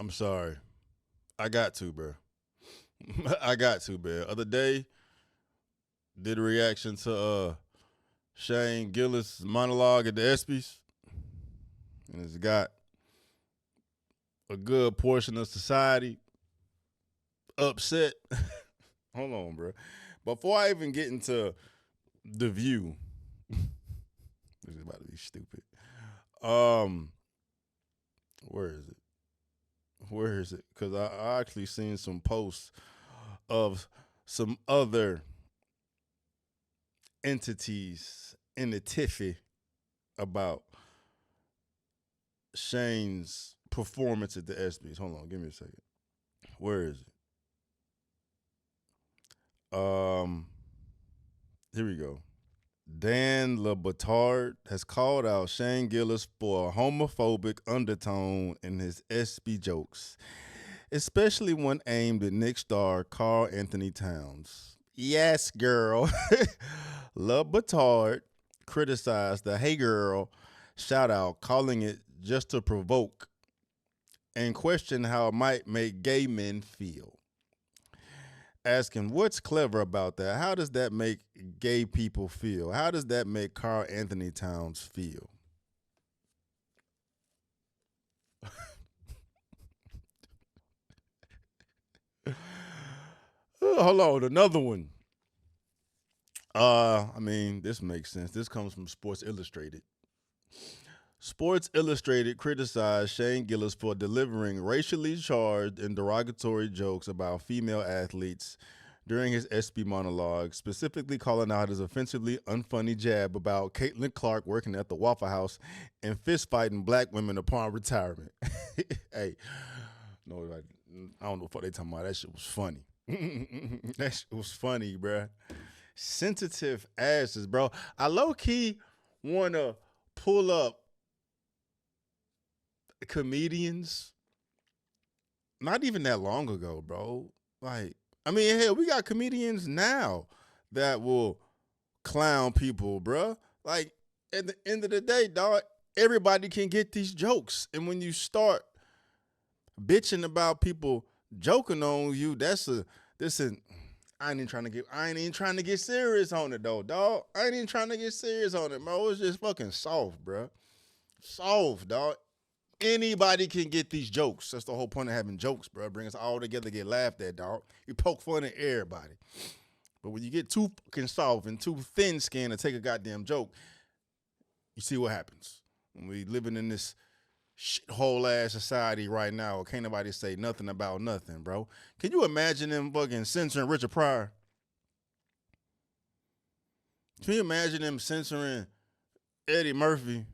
I'm sorry. I got to, bro. I got to, man. Other day, did a reaction to Shane Gillis' monologue at the ESPYs, and it's got a good portion of society upset. Hold on, bro. Before I even get into the view, this is about to be stupid. Um, where is it? Where is it? Because I actually seen some posts of some other entities in the tiffy about Shane's performance at the ESPYs. Hold on, give me a second. Where is it? Here we go. Dan LeBatard has called out Shane Gillis for a homophobic undertone in his ESPY jokes, especially one aimed at Knicks star Carl Anthony Towns. Yes, girl. LeBatard criticized the "Hey Girl" shout out, calling it just to provoke, and questioned how it might make gay men feel. Asking what's clever about that? How does that make gay people feel? How does that make Carl Anthony Towns feel? Hold on, another one. I mean, this makes sense. This comes from Sports Illustrated. Sports Illustrated criticized Shane Gillis for delivering racially charged and derogatory jokes about female athletes during his ESPY monologue, specifically calling out his offensively unfunny jab about Caitlin Clark working at the Waffle House and fist fighting black women upon retirement. Hey, no, I don't know what they talking about. That shit was funny. That shit was funny, bruh. Sensitive asses, bro. I low key wanna pull up comedians not even that long ago, bro. Like, I mean, hell, we got comedians now that will clown people, bro. Like, at the end of the day, dog, everybody can get these jokes. And when you start bitching about people joking on you, I ain't even trying to get serious on it though, dog. I ain't even trying to get serious on it, bro. It's just fucking soft, bro. Soft, dog. Anybody can get these jokes. That's the whole point of having jokes, bro. Bring us all together, get laughed at, dog. You poke fun at everybody. But when you get too fucking soft and too thin-skinned to take a goddamn joke, you see what happens. When we living in this shithole ass society right now, can't nobody say nothing about nothing, bro. Can you imagine them fucking censoring Richard Pryor? Can you imagine them censoring Eddie Murphy?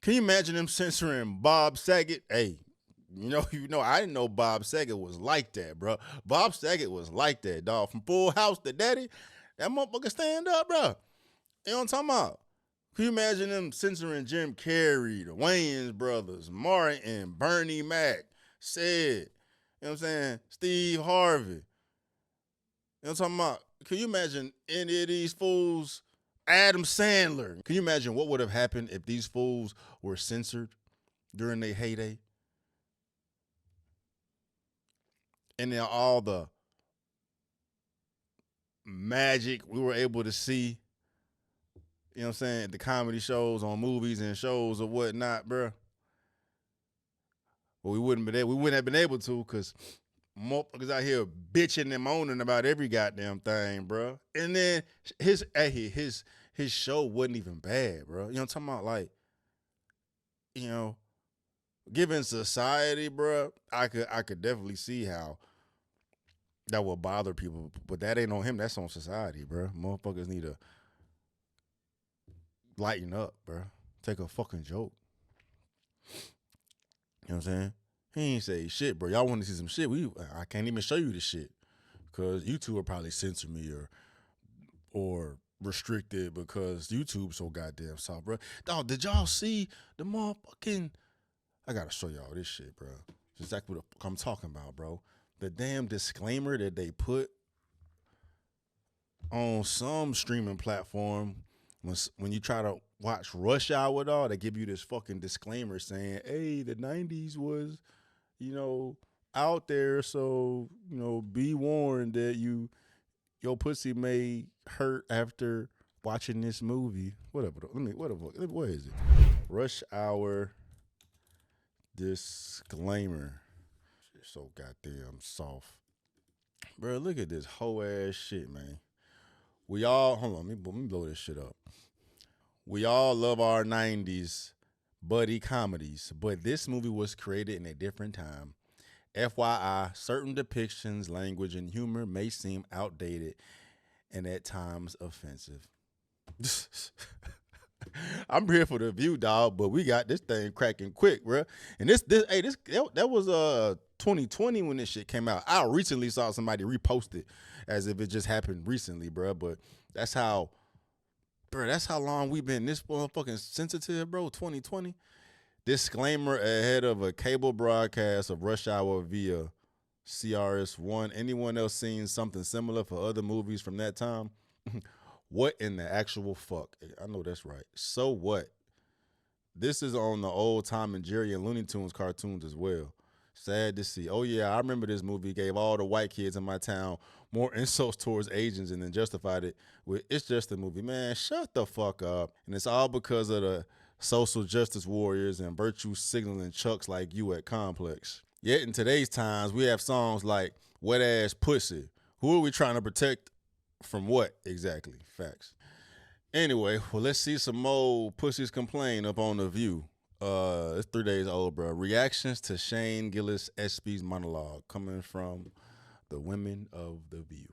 Can you imagine them censoring Bob Saget? Hey, I didn't know Bob Saget was like that, bro. Bob Saget was like that, dog. From Full House to Daddy, that motherfucker stand up, bro. You know what I'm talking about? Can you imagine them censoring Jim Carrey, the Wayans brothers, Martin, Bernie Mac, Sid, you know what I'm saying? Steve Harvey. You know what I'm talking about? Can you imagine any of these fools? Adam Sandler. Can you imagine what would have happened if these fools were censored during their heyday? And then all the magic we were able to see, you know what I'm saying, the comedy shows on movies and shows or whatnot, bro. Well, we wouldn't have been able to because motherfuckers out here bitching and moaning about every goddamn thing, bro. And then his show wasn't even bad, bro. You know what I'm talking about? Like, you know, given society, bro, I could definitely see how that will bother people, but that ain't on him. That's on society, bro. Motherfuckers need to lighten up, bro. Take a fucking joke. You know what I'm saying? He ain't say shit, bro. Y'all want to see some shit? I can't even show you the shit because YouTube will probably censor me or restrict it because YouTube's so goddamn soft, bro. Dog, did y'all see the motherfucking? I gotta show y'all this shit, bro. It's exactly what the fuck I'm talking about, bro. The damn disclaimer that they put on some streaming platform when you try to watch Rush Hour, dog, they give you this fucking disclaimer saying, "Hey, the '90s was, out there. So, be warned that your pussy may hurt after watching this movie. Whatever. What is it? Rush Hour disclaimer. Shit's so goddamn soft. Bro, look at this whole ass shit, man. We all, hold on, let me blow this shit up. We all love our 90s buddy comedies, but this movie was created in a different time. FYI, certain depictions, language, and humor may seem outdated and at times offensive. I'm here for the view, dog, but we got this thing cracking quick, bro. And that was 2020 when this shit came out. I recently saw somebody repost it as if it just happened recently, bro. But that's how long we've been this motherfucking sensitive, bro. 2020. Disclaimer ahead of a cable broadcast of Rush Hour via CRS1. Anyone else seen something similar for other movies from that time? What in the actual fuck? I know that's right. So what? This is on the old Tom and Jerry and Looney Tunes cartoons as well. Sad to see. Oh, yeah, I remember this movie gave all the white kids in my town more insults towards Asians and then justified it with, it's just a movie. Man, shut the fuck up. And it's all because of the social justice warriors and virtue signaling chucks like you at Complex. Yet in today's times, we have songs like Wet Ass Pussy. Who are we trying to protect from what exactly? Facts. Anyway, well, let's see some more pussies complain up on The View. It's 3 days old, bro. Reactions to Shane Gillis SB's monologue coming from the women of The View.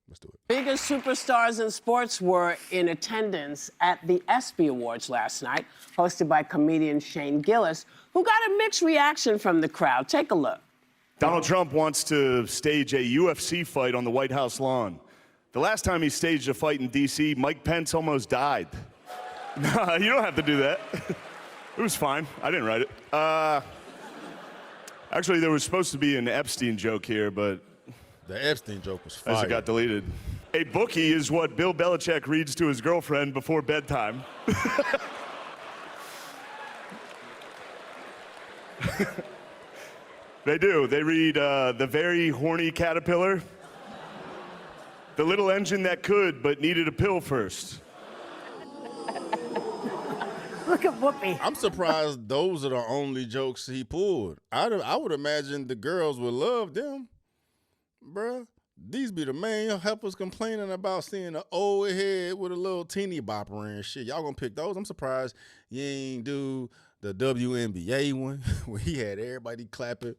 Let's do it. Biggest superstars in sports were in attendance at the ESPY Awards last night, hosted by comedian Shane Gillis, who got a mixed reaction from the crowd. Take a look. Donald Trump wants to stage a UFC fight on the White House lawn. The last time he staged a fight in D.C., Mike Pence almost died. No, you don't have to do that. It was fine. I didn't write it. Actually, there was supposed to be an Epstein joke here, but the Epstein joke was fire. As it got deleted. A bookie is what Bill Belichick reads to his girlfriend before bedtime. They do. They read The Very Horny Caterpillar, The Little Engine That Could But Needed a Pill First. Look at Whoopi. I'm surprised those are the only jokes he pulled. I would imagine the girls would love them. Bruh, these be the main helpers complaining about seeing an old head with a little teeny bopper and shit. Y'all gonna pick those? I'm surprised you ain't do the WNBA one where he had everybody clapping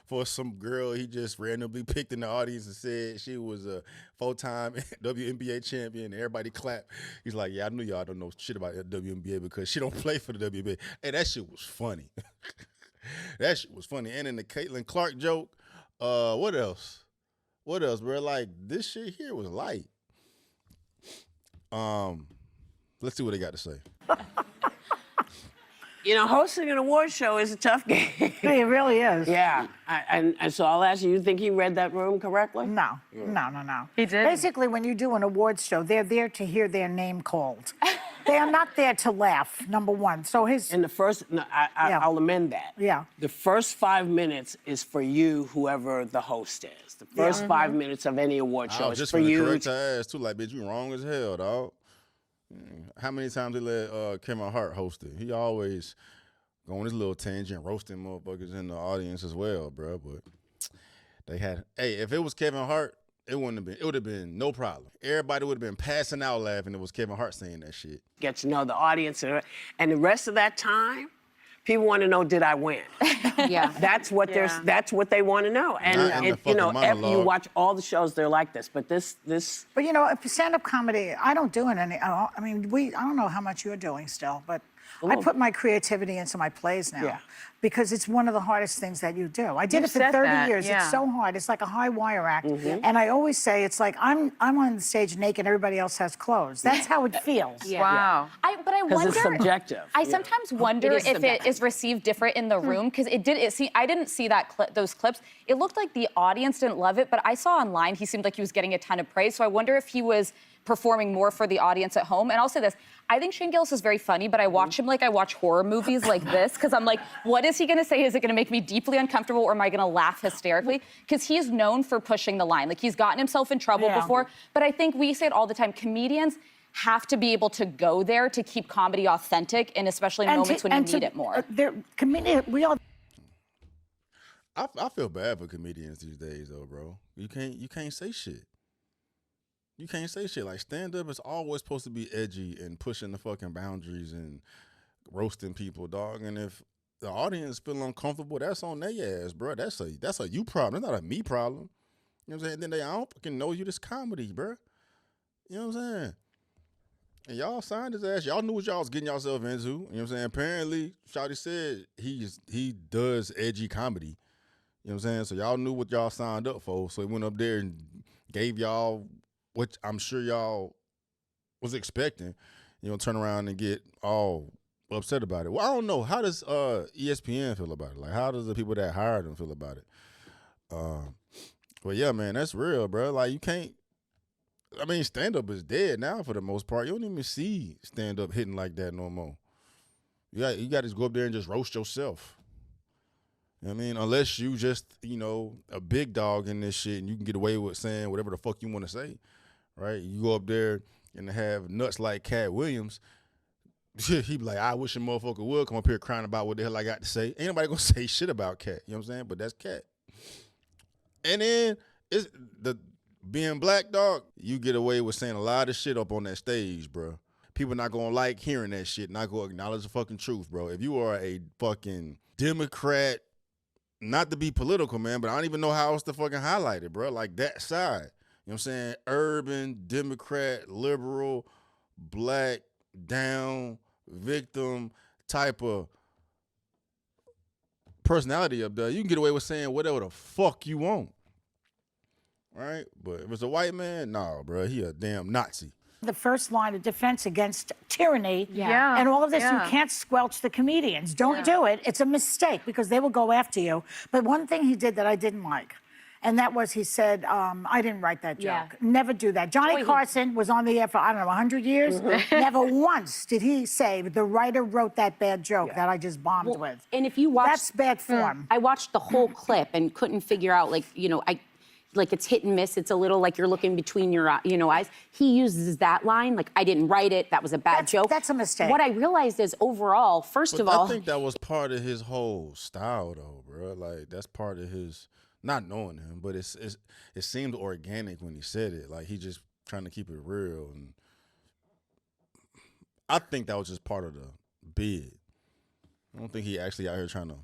for some girl he just randomly picked in the audience and said she was a 4-time WNBA champion. Everybody clapped. He's like, yeah, I knew y'all don't know shit about the WNBA because she don't play for the WNBA. Hey, that shit was funny. That shit was funny. And in the Caitlin Clark joke, what else? What else, bro? Like, this shit here was light. Let's see what they got to say. You know, hosting an award show is a tough game. It really is. Yeah. And so I'll ask you think he read that room correctly? No. No. He did? Basically, when you do an awards show, they're there to hear their name called. They are not there to laugh, number one. So his... In the first... No, I'll amend that. Yeah. The first 5 minutes is for you, whoever the host is. The first 5 minutes of any award show is for you. Correct her ass, too. Like, bitch, you wrong as hell, dog. How many times they let Kevin Hart host it? He always go on his little tangent, roasting motherfuckers in the audience as well, bro. But they had... Hey, if it was Kevin Hart, it would have been no problem. Everybody would have been passing out laughing. It was Kevin Hart saying that shit. Get to know the audience, and the rest of that time, people want to know, did I win? Yeah. That's what that's what they want to know. And you know, after you watch all the shows, they're like this. But this. But you know, if stand-up comedy, I don't do it any. I mean, I don't know how much you're doing still, but I put my creativity into my plays now. Yeah. Because it's one of the hardest things that you do. I did it for 30 years. Yeah. It's so hard. It's like a high wire act. And I always say, it's like I'm on the stage naked, everybody else has clothes. That's how it feels. Yeah. Wow. But I wonder. It's subjective. I sometimes wonder if it is received different in the room because I didn't see those clips. It looked like the audience didn't love it, but I saw online he seemed like he was getting a ton of praise. So I wonder if he was performing more for the audience at home. And I'll say this, I think Shane Gillis is very funny, but I watch him like I watch horror movies like this, because I'm like, what is he gonna say? Is it gonna make me deeply uncomfortable, or am I gonna laugh hysterically? Because he's known for pushing the line. Like, he's gotten himself in trouble before, but I think we say it all the time, comedians have to be able to go there to keep comedy authentic, and especially in moments when you need it more. I feel bad for comedians these days, though, bro. You can't say shit. You can't say shit. Like, stand-up is always supposed to be edgy and pushing the fucking boundaries and roasting people, dog. And if the audience feel uncomfortable, that's on their ass, bro. That's a you problem. That's not a me problem. You know what I'm saying? Then I don't fucking know you. This comedy, bro. You know what I'm saying? And y'all signed his ass. Y'all knew what y'all was getting yourself into. You know what I'm saying? Apparently, Shawty said he does edgy comedy. You know what I'm saying? So y'all knew what y'all signed up for. So he went up there and gave y'all what I'm sure y'all was expecting. You know, turn around and get all upset about it. Well, I don't know. How does ESPN feel about it? Like, how does the people that hired him feel about it? But yeah, man, that's real, bro. Like, you can't. I mean, stand-up is dead now for the most part. You don't even see stand-up hitting like that no more. You got to go up there and just roast yourself. You know what I mean? Unless you just, you know, a big dog in this shit and you can get away with saying whatever the fuck you want to say, right? You go up there and have nuts like Cat Williams, he be like, I wish a motherfucker would come up here crying about what the hell I got to say. Ain't nobody gonna say shit about Cat, you know what I'm saying? But that's Cat. And then it's being black, dog, you get away with saying a lot of shit up on that stage, bro. People not gonna like hearing that shit, not gonna acknowledge the fucking truth, bro. If you are a fucking Democrat, not to be political, man, but I don't even know how else to fucking highlight it, bro. Like, that side. You know what I'm saying? Urban, Democrat, liberal, black, down, victim type of personality up there. You can get away with saying whatever the fuck you want. Right? But if it's a white man, nah, bro, he a damn Nazi. The first line of defense against tyranny Yeah. and all of this, Yeah. you can't squelch the comedians. Don't do it. It's a mistake because they will go after you. But one thing he did that I didn't like, and that was he said, I didn't write that joke. Yeah. Never do that. Johnny Carson was on the air for, I don't know, 100 years. Never once did he say the writer wrote that bad joke that I just bombed with. And if you watch... That's bad form. I watched the whole clip and couldn't figure out, like, you know, like, it's hit and miss. It's a little like you're looking between your, eyes. He uses that line, like, I didn't write it. That was a bad joke. That's a mistake. What I realized is overall, first of all... I think that was part of his whole style, though, bro. Like, that's part of his, not knowing him, but it seemed organic when he said it. Like, he just trying to keep it real. And I think that was just part of the bid. I don't think he actually out here trying to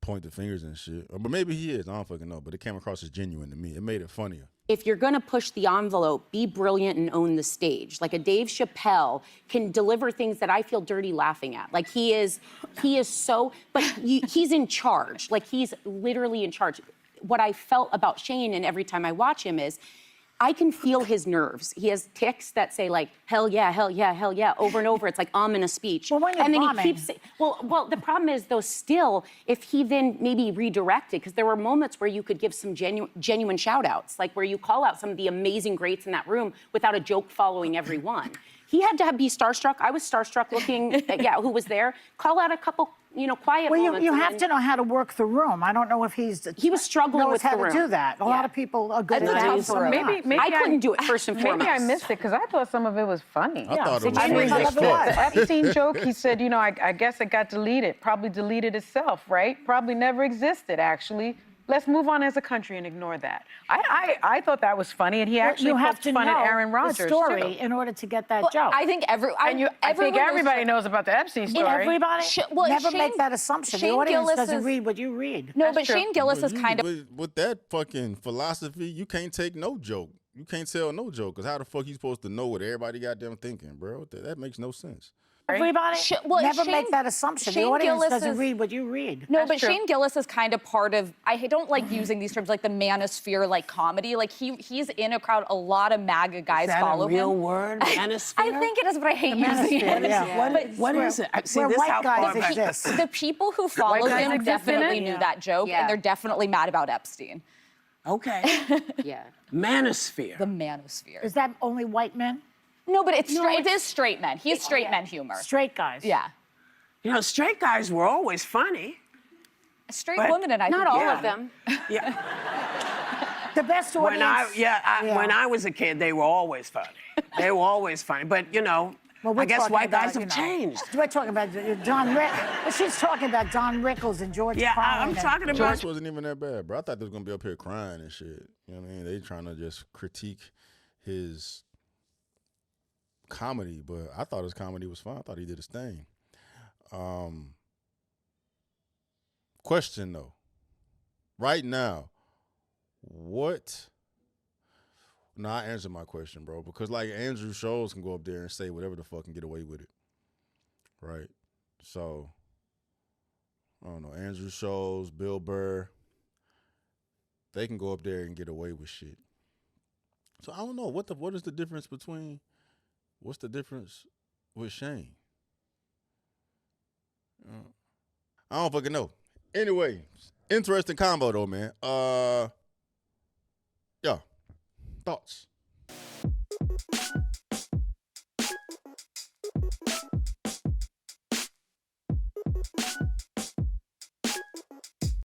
point the fingers and shit. But maybe he is. I don't fucking know. But it came across as genuine to me. It made it funnier. If you're going to push the envelope, be brilliant and own the stage. Like, a Dave Chappelle can deliver things that I feel dirty laughing at. Like, he is so, but he's in charge. Like, he's literally in charge. What I felt about Shane, and every time I watch him, is I can feel his nerves. He has tics that say, like, hell yeah, hell yeah, hell yeah, over and over. It's like in a speech. Well, when you're and then bombing. he keeps saying, well, the problem is, though, still, if he then maybe redirected, because there were moments where you could give some genuine shout outs, like where you call out some of the amazing greats in that room without a joke following every one. He had to be starstruck. I was starstruck looking at, who was there. Call out a couple, quiet moments. Well, you have to know how to work the room. I don't know if he was struggling with the room. knows how to do that. A lot of people are good at That's that. tough for him. Maybe I couldn't do it first and foremost. Maybe I missed it because I thought some of it was funny. I thought it was I mean, funny as some of it was. fuck. The Epstein joke, he said, I guess it got deleted. Probably deleted itself, right? Probably never existed, actually. Let's move on as a country and ignore that. I thought that was funny, and he actually poked fun at Aaron Rodgers, the story too. in order to get that joke. I think I think everybody knows about the Epstein story. Everybody? Never Shane- make that assumption. Shane The audience Gillis doesn't is- read what you read. No, That's but true. Shane Gillis is kind of... With that fucking philosophy, you can't take no joke. You can't tell no joke, because how the fuck you supposed to know what everybody got them thinking, bro? That makes no sense. Everybody? Never Shane- make that assumption. The Shane audience Gillis doesn't is- read what you read. No, That's but true. Shane Gillis is kind of part of, I don't like using these terms like the manosphere, like comedy. Like, he's in a crowd, a lot of MAGA guys Is that follow a real him. word? Manosphere? I think it is, but I hate using manosphere, it. yeah. What is it? See, where this white how guys far back- exist. The people who follow guys him exist in definitely it? knew that joke, Yeah. and they're definitely mad about Epstein. Okay. Yeah. Manosphere. The manosphere. Is that only white men? No, but it is straight men. He's straight men humor. Straight guys. Yeah. You know, straight guys were always funny. Straight But women, and I Not think, all yeah. of them. Yeah. The best audience. When I was a kid, they were always funny. They were always funny. But, you know, Well, we're I guess talking white about, guys have changed. We're talking about John Rickles. She's talking about Don Rickles and George Yeah, Carlin. I'm talking about. George wasn't even that bad, bro. I thought they was gonna be up here crying and shit. You know what I mean? They trying to just critique his comedy, but I thought his comedy was fine. I thought he did his thing. Question though, right now, what? Nah, I answered my question, bro, because like Andrew Schultz can go up there and say whatever the fuck and get away with it, right? So I don't know, Andrew Schultz, Bill Burr, they can go up there and get away with shit. So I don't know what is the difference between what's the difference with Shane? I don't fucking know. Anyway, interesting combo though, man. Yeah. Thoughts?